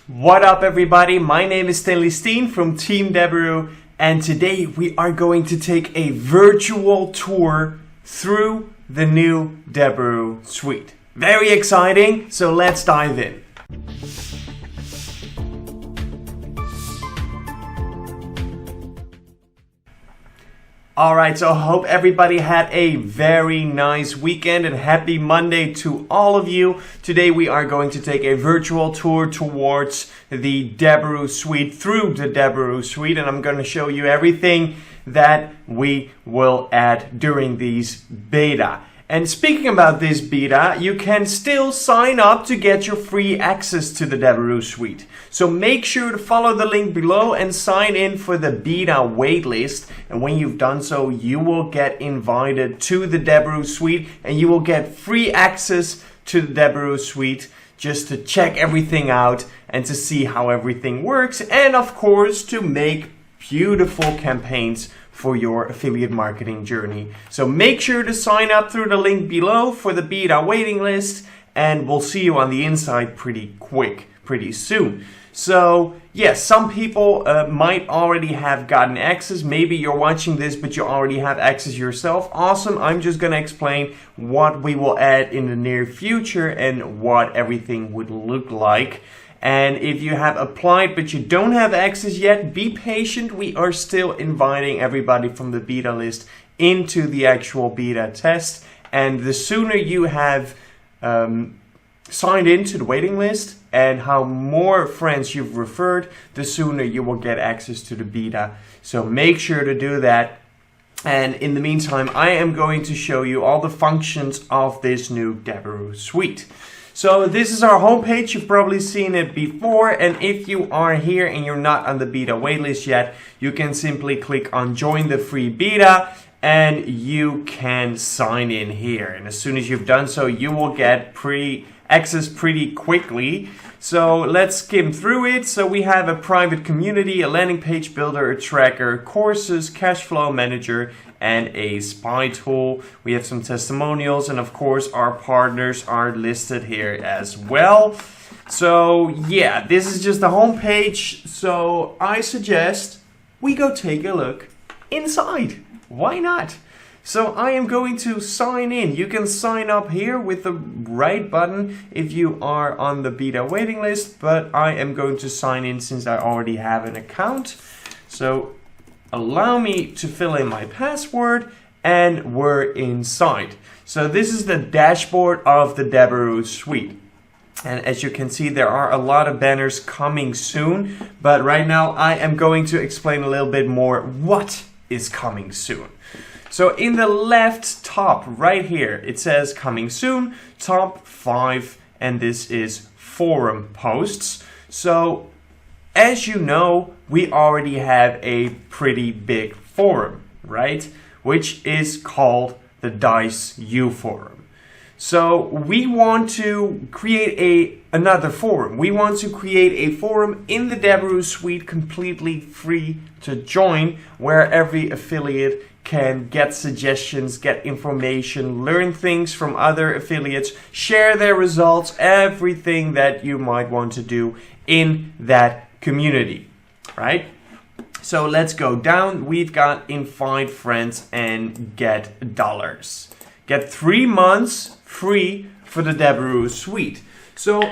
What up everybody, my name is Stanley Steen from Team Deberoo, and today we are going to take a virtual tour through the new Deberoo Suite. Very exciting, so let's dive in. Alright, so I hope everybody had a very nice weekend and happy Monday to all of you. Today we are going to take a virtual tour towards the Deberoo Suite, through the Deberoo Suite, and I'm going to show you everything that we will add during these beta. And speaking about this beta, you can still sign up to get your free access to the Deberoo Suite. So make sure to follow the link below and sign in for the beta waitlist. And when you've done so, you will get invited to the Deberoo Suite and you will get free access to the Deberoo Suite just to check everything out and to see how everything works. And of course, to make beautiful campaigns for your affiliate marketing journey. So make sure to sign up through the link below for the beta waiting list, and we'll see you on the inside pretty soon. So yes, some people might already have gotten access. Maybe you're watching this but you already have access yourself. Awesome. I'm just gonna explain what we will add in the near future and what everything would look like. And if you have applied but you don't have access yet, be patient. We are still inviting everybody from the beta list into the actual beta test. And the sooner you have signed into the waiting list and how more friends you've referred, the sooner you will get access to the beta. So make sure to do that. And in the meantime, I am going to show you all the functions of this new Deberoo Suite. So this is our homepage. You've probably seen it before, and if you are here and you're not on the beta waitlist yet, you can simply click on join the free beta and you can sign in here. And as soon as you've done so, you will get access pretty quickly. So let's skim through it. So we have a private community, a landing page builder, a tracker, courses, cash flow manager, and a spy tool. We have some testimonials, and of course our partners are listed here as well. So yeah, this is just the home page. So I suggest we go take a look inside. Why not? So I am going to sign in. You can sign up here with the right button if you are on the beta waiting list, but I am going to sign in since I already have an account. So allow me to fill in my password and we're inside. So this is the dashboard of the Deberoo Suite. And as you can see, there are a lot of banners coming soon, but right now I am going to explain a little bit more what is coming soon. So in the left top right here, it says coming soon, top 5, and this is forum posts. So as you know, we already have a pretty big forum, right? Which is called the Dice U forum. So we want to create another forum. We want to create a forum in the Deberoo Suite completely free to join, where every affiliate can get suggestions, get information, learn things from other affiliates, share their results, everything that you might want to do in that community, right? So let's go down. We've got invite friends and get dollars. Get 3 months free for the Deberoo Suite. So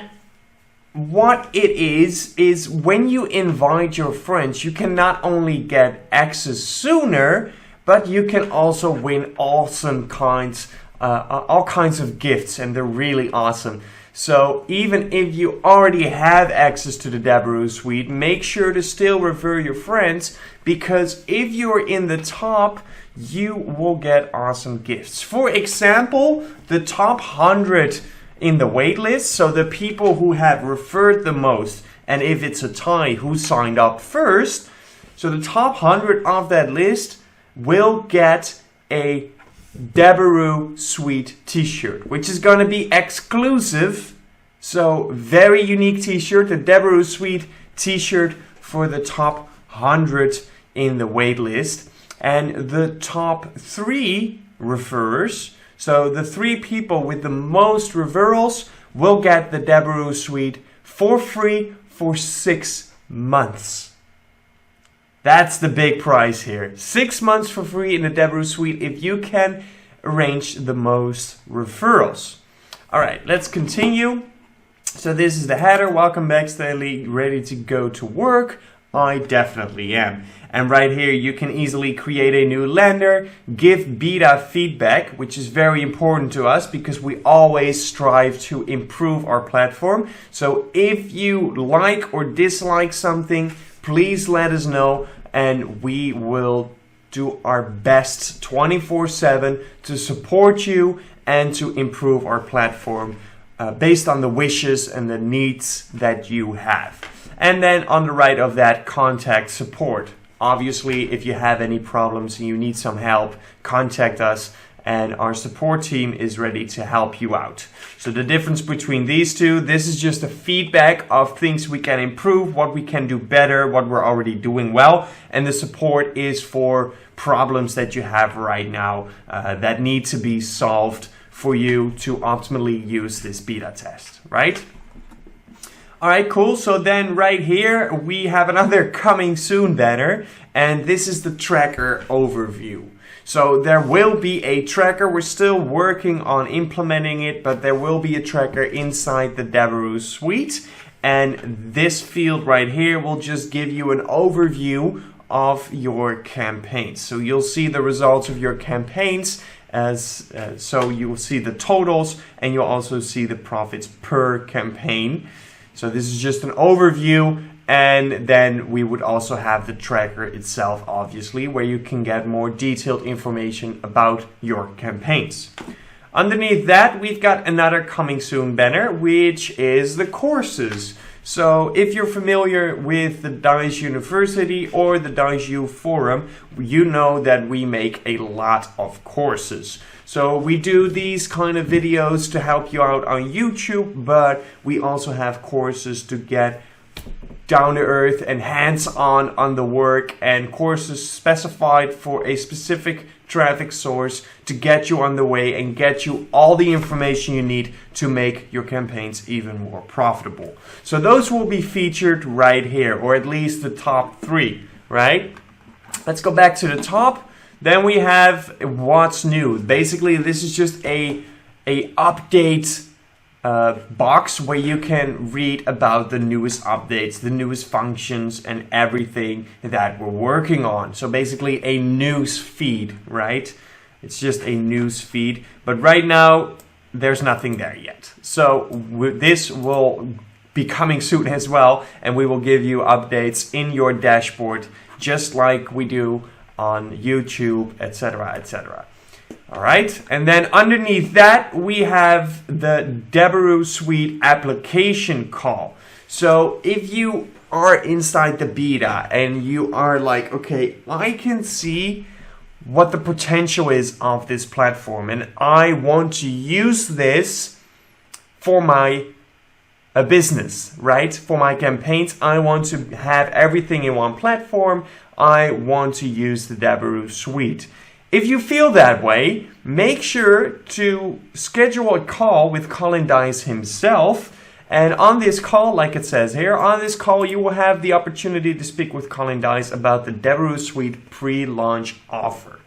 what it is when you invite your friends, you can not only get access sooner, but you can also win all kinds of gifts, and they're really awesome. So even if you already have access to the Deberoo Suite, make sure to still refer your friends, because if you're in the top, you will get awesome gifts. For example, the top 100 in the waitlist, so the people who have referred the most, and if it's a tie, who signed up first, so the top 100 of that list will get a Deberoo Suite t-shirt, which is going to be exclusive. So very unique t-shirt, the Deberoo Suite t-shirt for the top 100 in the waitlist. And the top 3 referrers, so the 3 people with the most referrals, will get the Deberoo Suite for free for 6 months. That's the big prize here. 6 months for free in the Deberoo Suite if you can arrange the most referrals. All right, let's continue. So this is the header. Welcome back, Stanley. Ready to go to work? I definitely am. And right here, you can easily create a new lender, give beta feedback, which is very important to us because we always strive to improve our platform. So if you like or dislike something, please let us know and we will do our best 24/7 to support you and to improve our platform based on the wishes and the needs that you have. And then on the right of that, contact support. Obviously, if you have any problems and you need some help, contact us and our support team is ready to help you out. So the difference between these two, this is just a feedback of things we can improve, what we can do better, what we're already doing well. And the support is for problems that you have right now that need to be solved for you to optimally use this beta test, right? All right, cool. So then right here, we have another coming soon banner, and this is the tracker overview. So there will be a tracker. We're still working on implementing it, but there will be a tracker inside the Deberoo Suite. And this field right here will just give you an overview of your campaigns. So you'll see the results of your campaigns so you will see the totals and you'll also see the profits per campaign. So this is just an overview, and then we would also have the tracker itself, obviously, where you can get more detailed information about your campaigns. Underneath that, we've got another coming soon banner, which is the courses. So if you're familiar with the Dice University or the Dice U Forum, you know that we make a lot of courses. So we do these kind of videos to help you out on YouTube, but we also have courses to get down to earth and hands-on on the work, and courses specified for a specific traffic source to get you on the way and get you all the information you need to make your campaigns even more profitable. So those will be featured right here, or at least the top 3, right? Let's go back to the top. Then we have what's new. Basically, this is just a update box where you can read about the newest updates, the newest functions, and everything that we're working on. So basically a news feed, right? It's just a news feed. But right now, there's nothing there yet. So this will be coming soon as well, and we will give you updates in your dashboard, just like we do on YouTube, etc., etc. All right, and then underneath that, we have the Deberoo Suite application call. So if you are inside the beta and you are like, okay, I can see what the potential is of this platform, and I want to use this for my business, right? For my campaigns, I want to have everything in one platform. I want to use the Deberoo Suite. If you feel that way, make sure to schedule a call with Colin Dice himself. And on this call, like it says here, on this call you will have the opportunity to speak with Colin Dice about the Deberoo Suite pre-launch offer.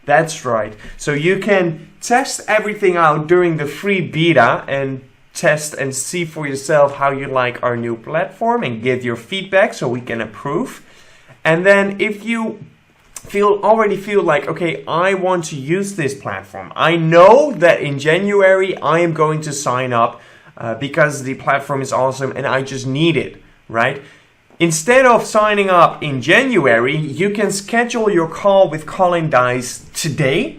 That's right. So you can test everything out during the free beta and test and see for yourself how you like our new platform and give your feedback so we can approve. And then if you already feel like, okay, I want to use this platform, I know that in January I am going to sign up because the platform is awesome and I just need it, right? Instead of signing up in January, you can schedule your call with Colin Dice today.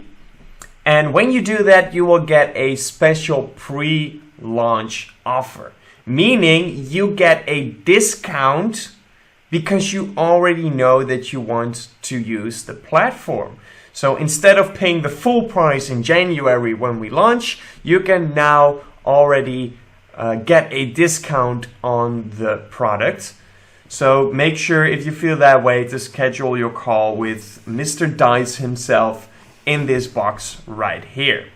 And when you do that, you will get a special pre-launch offer, meaning you get a discount because you already know that you want to use the platform. So instead of paying the full price in January when we launch, you can now already get a discount on the product. So make sure, if you feel that way, to schedule your call with Mr. Dice himself in this box right here.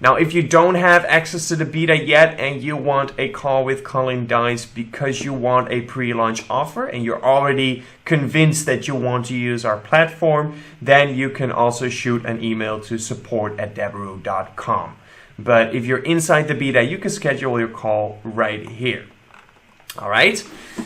Now, if you don't have access to the beta yet and you want a call with Colin Dice because you want a pre-launch offer and you're already convinced that you want to use our platform, then you can also shoot an email to support@deberoo.com. But if you're inside the beta, you can schedule your call right here. All right,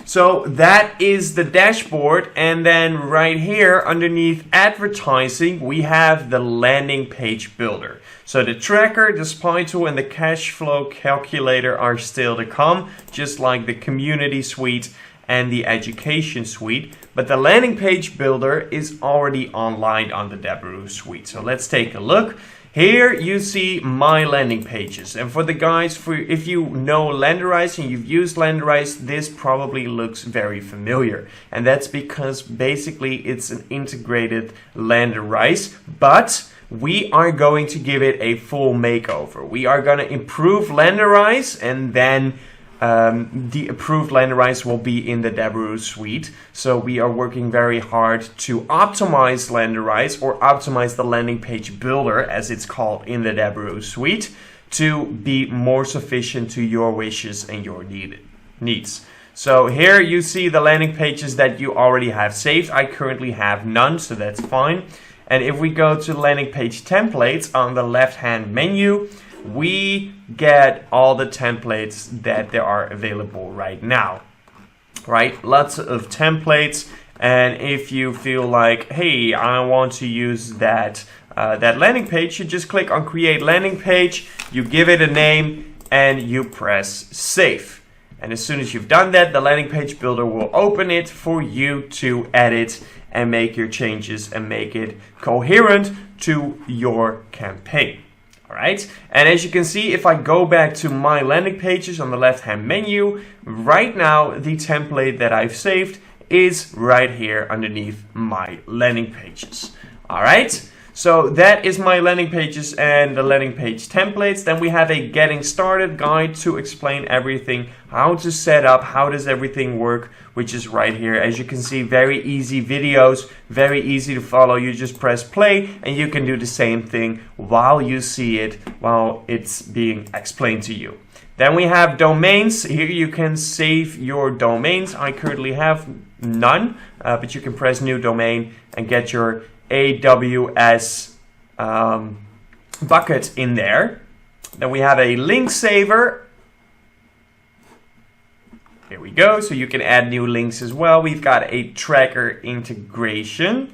so that is the dashboard, and then right here underneath advertising we have the landing page builder. So the tracker, the spy tool, and the cash flow calculator are still to come, just like the community suite and the education suite, but the landing page builder is already online on the Deberoo Suite. So let's take a look. Here you see my landing pages, and for the guys, if you know Landerize and you've used Landerize, this probably looks very familiar, and that's because basically it's an integrated Landerize, but we are going to give it a full makeover. We are going to improve Landerize, and then the approved Landerize will be in the Deberoo Suite. So we are working very hard to optimize Landerize, or optimize the landing page builder as it's called in the Deberoo Suite, to be more sufficient to your wishes and your needs. So here you see the landing pages that you already have saved. I currently have none, so that's fine. And if we go to landing page templates on the left hand menu, we get all the templates that there are available right now, right? Lots of templates, and if you feel like, hey, I want to use that landing page, you just click on create landing page, you give it a name, and you press save. And as soon as you've done that, the landing page builder will open it for you to edit and make your changes and make it coherent to your campaign. Right? And as you can see, if I go back to my landing pages on the left hand menu, right now the template that I've saved is right here underneath my landing pages. Alright, so that is my landing pages and the landing page templates. Then we have a getting started guide to explain everything, how to set up, how does everything work, which is right here. As you can see, very easy videos, very easy to follow. You just press play and you can do the same thing while you see it, while it's being explained to you. Then we have domains. Here you can save your domains. I currently have none, but you can press new domain and get your AWS bucket in there. Then we have a link saver. Here we go, so you can add new links as well. We've got a tracker integration.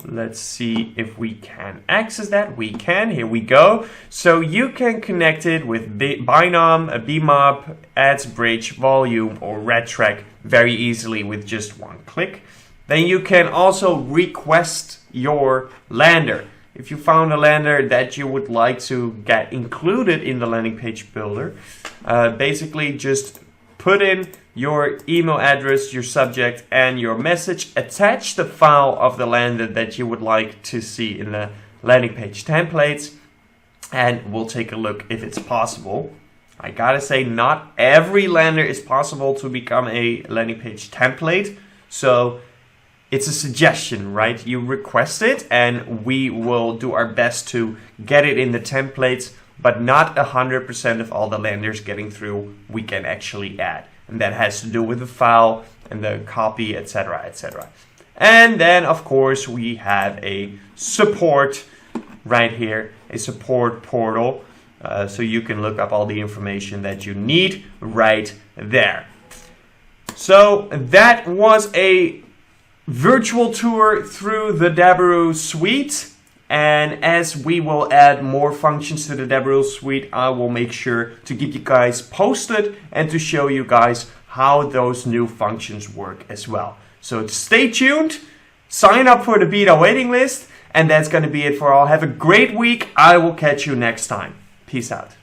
Let's see if we can access that. We can, here we go. So you can connect it with Binom, Bmop, Ads, Bridge, Volume, or RedTrack very easily with just one click. Then you can also request your lander. If you found a lander that you would like to get included in the landing page builder, basically just put in your email address, your subject, and your message. Attach the file of the lander that you would like to see in the landing page templates, and we'll take a look if it's possible. I gotta say, not every lander is possible to become a landing page template, so it's a suggestion, right? You request it, and we will do our best to get it in the templates, but not 100% of all the landers getting through we can actually add. And that has to do with the file and the copy, etc., etc. And then, of course, we have a support right here, a support portal, so you can look up all the information that you need right there. So that was a virtual tour through the Deberoo Suite. And as we will add more functions to the Deberoo Suite, I will make sure to keep you guys posted and to show you guys how those new functions work as well. So stay tuned, sign up for the beta waiting list, and that's going to be it for all. Have a great week. I will catch you next time. Peace out.